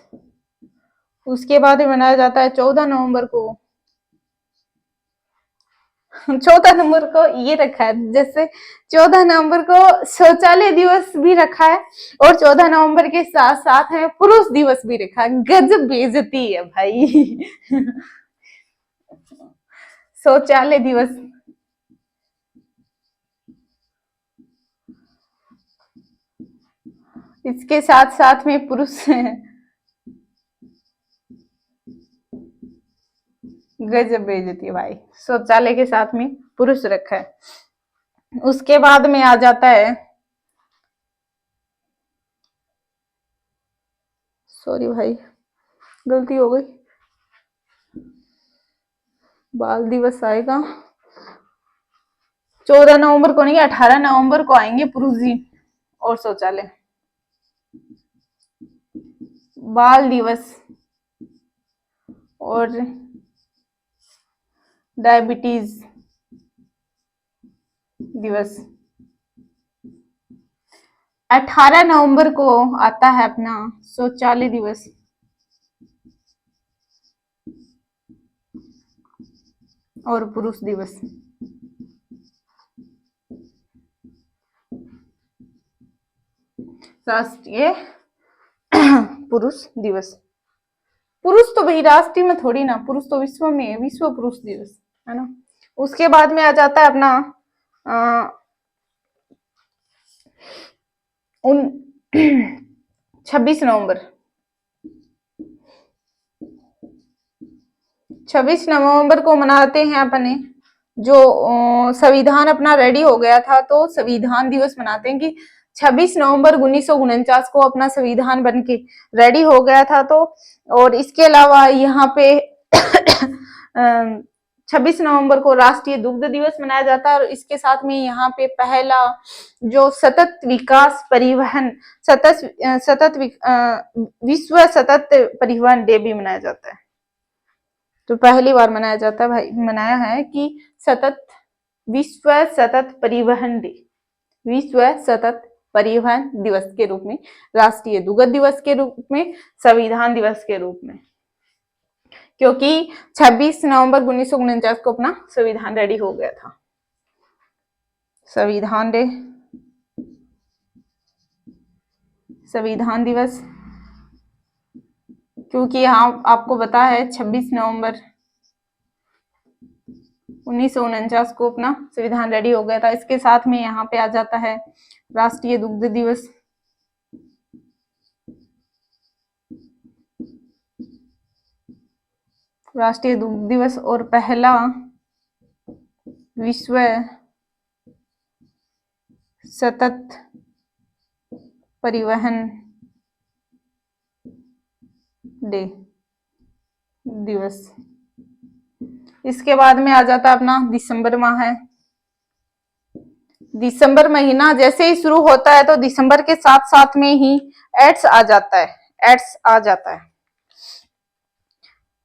उसके बाद में मनाया जाता है 14 नवंबर को। 14 नवंबर को ये रखा है, जैसे 14 नवंबर को शौचालय दिवस भी रखा है, और 14 नवंबर के साथ साथ है पुरुष दिवस भी रखा है। गजब बेइज्जती है भाई। शौचालय दिवस। इसके साथ साथ में पुरुष गजब बेइज्जती है भाई। शौचालय के साथ में पुरुष रखा है। उसके बाद में आ जाता है, सॉरी भाई गलती हो गई, बाल दिवस आएगा 14 नवंबर को नहीं, 18 नवंबर को आएंगे पुरुष जी और शौचालय। बाल दिवस और डायबिटीज दिवस। 18 नवंबर को आता है अपना शौचालय दिवस। और पुरुष दिवस। राष्ट्रीय पुरुष दिवस। पुरुष तो भाई राष्ट्रीय में थोड़ी ना, पुरुष तो विश्व में है, विश्व पुरुष दिवस है ना। उसके बाद में आ जाता है अपना 26 नवंबर। 26 नवंबर को मनाते हैं अपने, जो संविधान अपना रेडी हो गया था, तो संविधान दिवस मनाते हैं कि 26 नवंबर 1949 को अपना संविधान बन के रेडी हो गया था। तो और इसके अलावा यहाँ पे 26 नवंबर को राष्ट्रीय दुग्ध दिवस मनाया जाता है। और इसके साथ में यहाँ पे पहला जो सतत विकास परिवहन विश्व सतत परिवहन डे भी मनाया जाता है। तो पहली बार मनाया जाता है भाई, मनाया है कि सतत विश्व सतत परिवहन डे, विश्व सतत परिवहन दिवस के रूप में, राष्ट्रीय दुग्ध दिवस के रूप में, संविधान दिवस के रूप में, क्योंकि 26 नवंबर 1949 को अपना संविधान रेडी हो गया था। संविधान डे, संविधान दिवस, क्योंकि यहाँ आपको पता है 26 नवंबर 1949 को अपना संविधान रेडी हो गया था। इसके साथ में यहाँ पे आ जाता है राष्ट्रीय दुग्ध दिवस। राष्ट्रीय दुग्ध दिवस और पहला विश्व सतत परिवहन डे दिवस। इसके बाद में आ जाता अपना दिसंबर माह है। दिसंबर महीना जैसे ही शुरू होता है तो दिसंबर के साथ साथ में ही एड्स आ जाता है, एड्स आ जाता है।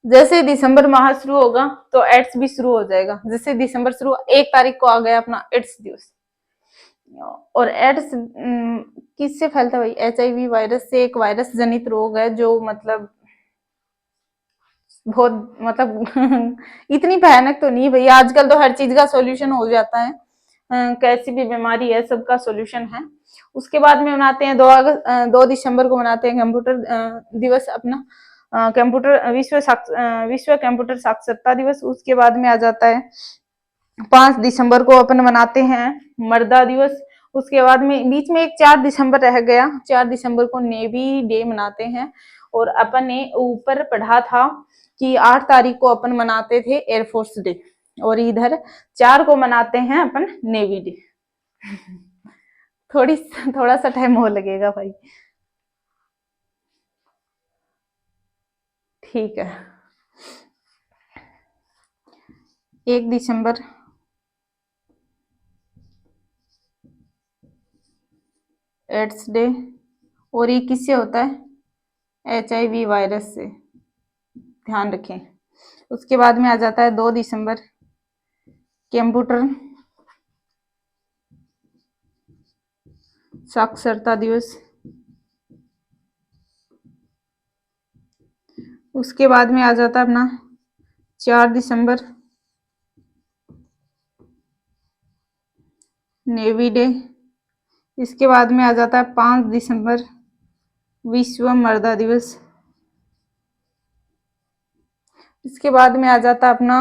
जैसे दिसंबर माह शुरू होगा तो एड्स भी शुरू हो जाएगा। जैसे दिसंबर शुरू 1 तारीख को आ गया अपना एड्स दिवस। और एड्स किससे फैलता है भाई? HIV वायरस से। एक वायरस जनित रोग है जो मतलब बहुत मतलब इतनी भयानक तो नहीं भाई, आजकल तो हर चीज का सॉल्यूशन हो जाता है। कैसी भी बीमारी है सबका सॉल्यूशन है। उसके बाद में मनाते हैं 2 दिसंबर को मनाते हैं कंप्यूटर दिवस अपना, कंप्यूटर विश्व कंप्यूटर साक्षरता दिवस। उसके बाद में आ जाता है 5 दिसंबर को अपन मनाते हैं मर्दा दिवस। उसके बाद में बीच में एक 4 दिसंबर रह गया, 4 दिसंबर को नेवी डे मनाते हैं। और अपन ने ऊपर पढ़ा था कि 8 तारीख को अपन मनाते थे एयरफोर्स डे, और इधर 4 को मनाते हैं अपन नेवी डे। थोड़ा सा टाइम और लगेगा भाई, ठीक है। 1 दिसंबर एड्स डे, और ये किससे होता है? HIV वायरस से, ध्यान रखें। उसके बाद में आ जाता है 2 दिसंबर कंप्यूटर साक्षरता दिवस। उसके बाद में आ जाता है अपना 4 दिसंबर नेवी डे। इसके बाद में आ जाता है 5 दिसंबर विश्व मर्दा दिवस। इसके बाद में आ जाता है अपना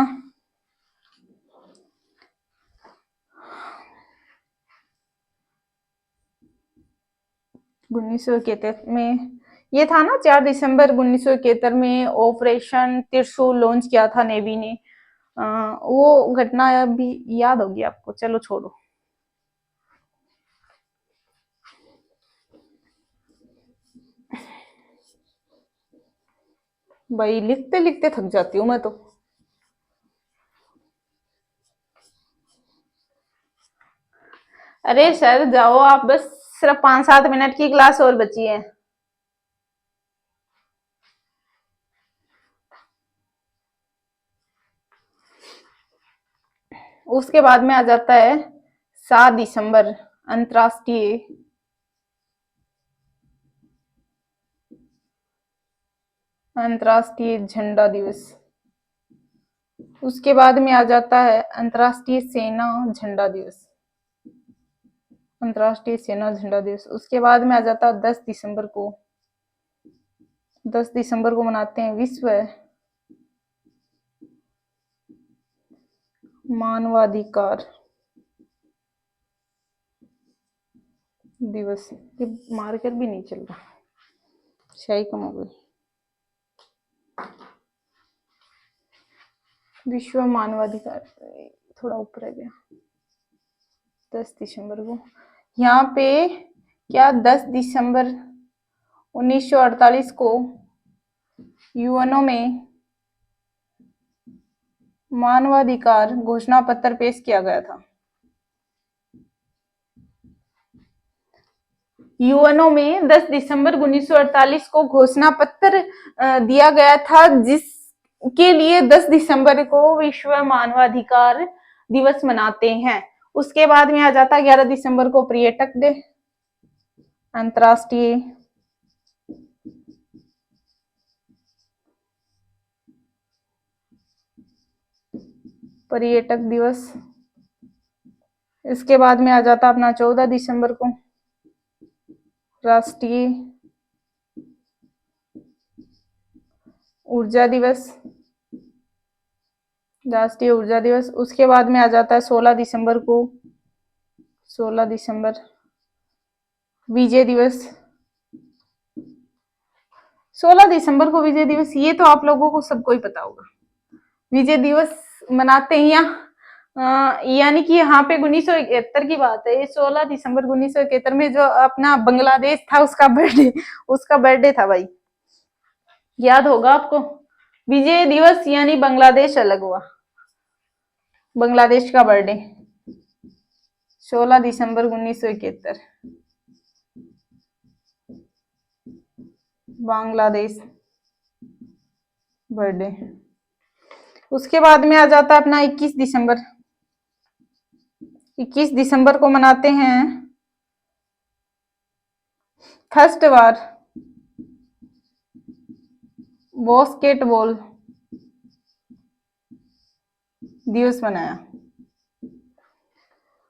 1971 में, ये था ना 4 दिसंबर 1971 में ऑपरेशन त्रिशूल लॉन्च किया था नेवी ने। वो घटना अभी याद होगी आपको, चलो छोड़ो। भाई लिखते लिखते थक जाती हूँ मैं तो। अरे सर जाओ आप, बस सिर्फ 5-7 मिनट की क्लास और बची है। उसके बाद में आ जाता है 7 दिसंबर अंतर्राष्ट्रीय अंतर्राष्ट्रीय झंडा दिवस। उसके बाद में आ जाता है अंतर्राष्ट्रीय सेना झंडा दिवस, अंतर्राष्ट्रीय सेना झंडा दिवस। उसके बाद में आ जाता है 10 दिसंबर को, 10 दिसंबर को मनाते हैं विश्व मानवाधिकार दिवस। ये मार्कर भी नहीं चल रहा, शाही कम हो गई। विश्व मानवाधिकार थोड़ा ऊपर है गया, 10 दिसंबर को। यहाँ पे क्या 10 दिसंबर 1948 को यूएनओ में मानवाधिकार घोषणा पत्र पेश किया गया था। यूएनओ में 10 दिसंबर 1948 को घोषणा पत्र दिया गया था, जिसके लिए 10 दिसंबर को विश्व मानवाधिकार दिवस मनाते हैं। उसके बाद में आ जाता है 11 दिसंबर को पर्यटक डे, अंतर्राष्ट्रीय पर्यटक दिवस। इसके बाद में आ जाता अपना 14 दिसंबर को राष्ट्रीय ऊर्जा दिवस, राष्ट्रीय ऊर्जा दिवस। उसके बाद में आ जाता है 16 दिसंबर को, 16 दिसंबर विजय दिवस। 16 दिसंबर को विजय दिवस, ये तो आप लोगों को सबको ही पता होगा। विजय दिवस मनाते हैं यानी कि यहाँ पे 1971 की बात है। 16 दिसंबर 1971 में जो अपना बांग्लादेश था उसका बर्थडे था भाई, याद होगा आपको। विजय दिवस यानी बांग्लादेश अलग हुआ, बांग्लादेश का बर्थडे 16 दिसंबर 1971 बांग्लादेश बर्थडे। उसके बाद में आ जाता है अपना 21 दिसंबर। 21 दिसंबर को मनाते हैं फर्स्ट बार बास्केटबॉल दिवस मनाया।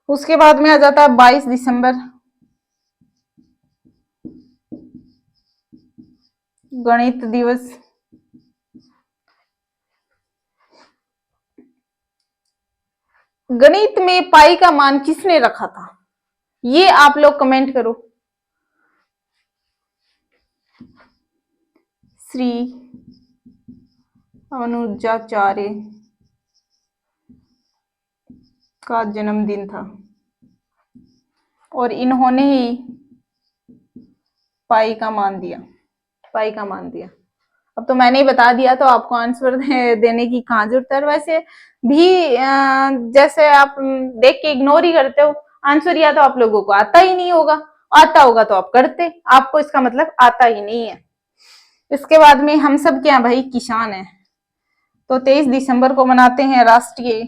उसके बाद में आ जाता है 22 दिसंबर गणित दिवस। गणित में पाई का मान किसने रखा था, ये आप लोग कमेंट करो। श्री अनुजाचार्य का जन्मदिन था और इन्होंने ही पाई का मान दिया। अब तो मैंने ही बता दिया तो आपको आंसर देने की कहाँ जरूरत है। वैसे भी जैसे आप देख के इग्नोर ही करते हो आंसर, या तो आप लोगों को आता ही नहीं होगा, आता होगा तो आप करते, आपको इसका मतलब आता ही नहीं है। इसके बाद में हम सब क्या भाई किसान हैं, तो 23 दिसंबर को मनाते हैं राष्ट्रीय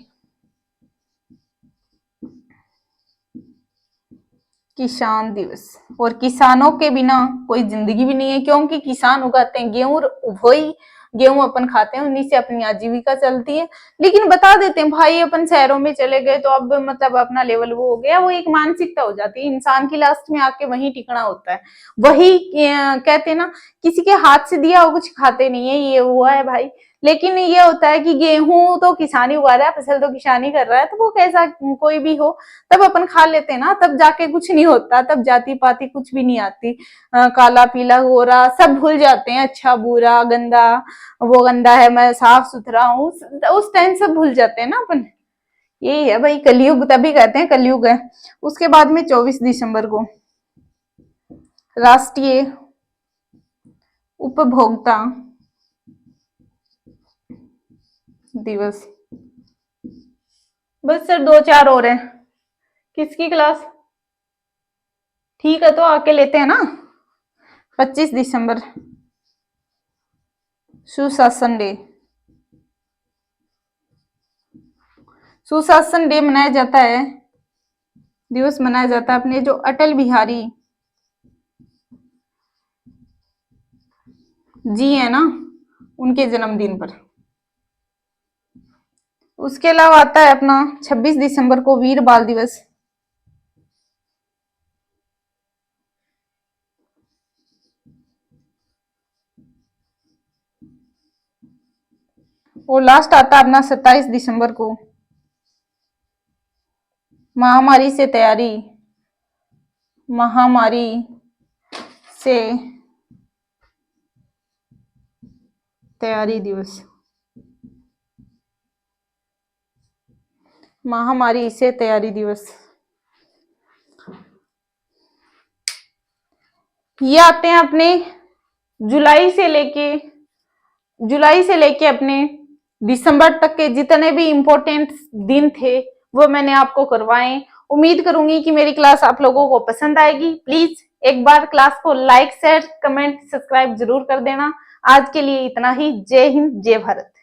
किसान दिवस। और किसानों के बिना कोई जिंदगी भी नहीं है, क्योंकि किसान उगाते हैं गेहूं, वही गेहूं अपन खाते हैं, उन्हीं से अपनी आजीविका चलती है। लेकिन बता देते हैं भाई अपन शहरों में चले गए तो अब मतलब अपना लेवल वो हो गया, वो एक मानसिकता हो जाती है इंसान की, लास्ट में आके वही टिकना होता है। वही कहते हैं ना, किसी के हाथ से दिया हो कुछ खाते नहीं है, ये हुआ है भाई। लेकिन ये होता है कि गेहूं तो किसान ही उगा रहा है, फसल तो किसान ही कर रहा है, तो वो कैसा कोई भी हो तब अपन खा लेते हैं ना, तब जाके कुछ नहीं होता, तब जाति पाति कुछ भी नहीं आती। काला पीला गोरा सब भूल जाते हैं, अच्छा बुरा गंदा, वो गंदा है मैं साफ सुथरा हूँ, उस टाइम सब भूल जाते हैं ना अपन। यही है भाई कलयुग, तभी कहते हैं कलयुग है। उसके बाद में 24 दिसंबर को राष्ट्रीय उपभोक्ता दिवस। बस सर 2-4 और हैं। किसकी क्लास? ठीक है तो आके लेते हैं ना। 25 दिसंबर सुशासन डे। सुशासन डे मनाया जाता है, दिवस मनाया जाता है अपने जो अटल बिहारी जी है ना, उनके जन्मदिन पर। उसके अलावा आता है अपना 26 दिसंबर को वीर बाल दिवस। और लास्ट आता है अपना 27 दिसंबर को महामारी से तैयारी, महामारी से तैयारी दिवस। महामारी से तैयारी दिवस। ये आते हैं अपने जुलाई से लेके अपने दिसंबर तक के जितने भी इंपॉर्टेंट दिन थे वो मैंने आपको करवाए। उम्मीद करूंगी कि मेरी क्लास आप लोगों को पसंद आएगी। प्लीज एक बार क्लास को लाइक शेयर कमेंट सब्सक्राइब जरूर कर देना। आज के लिए इतना ही। जय हिंद जय भारत।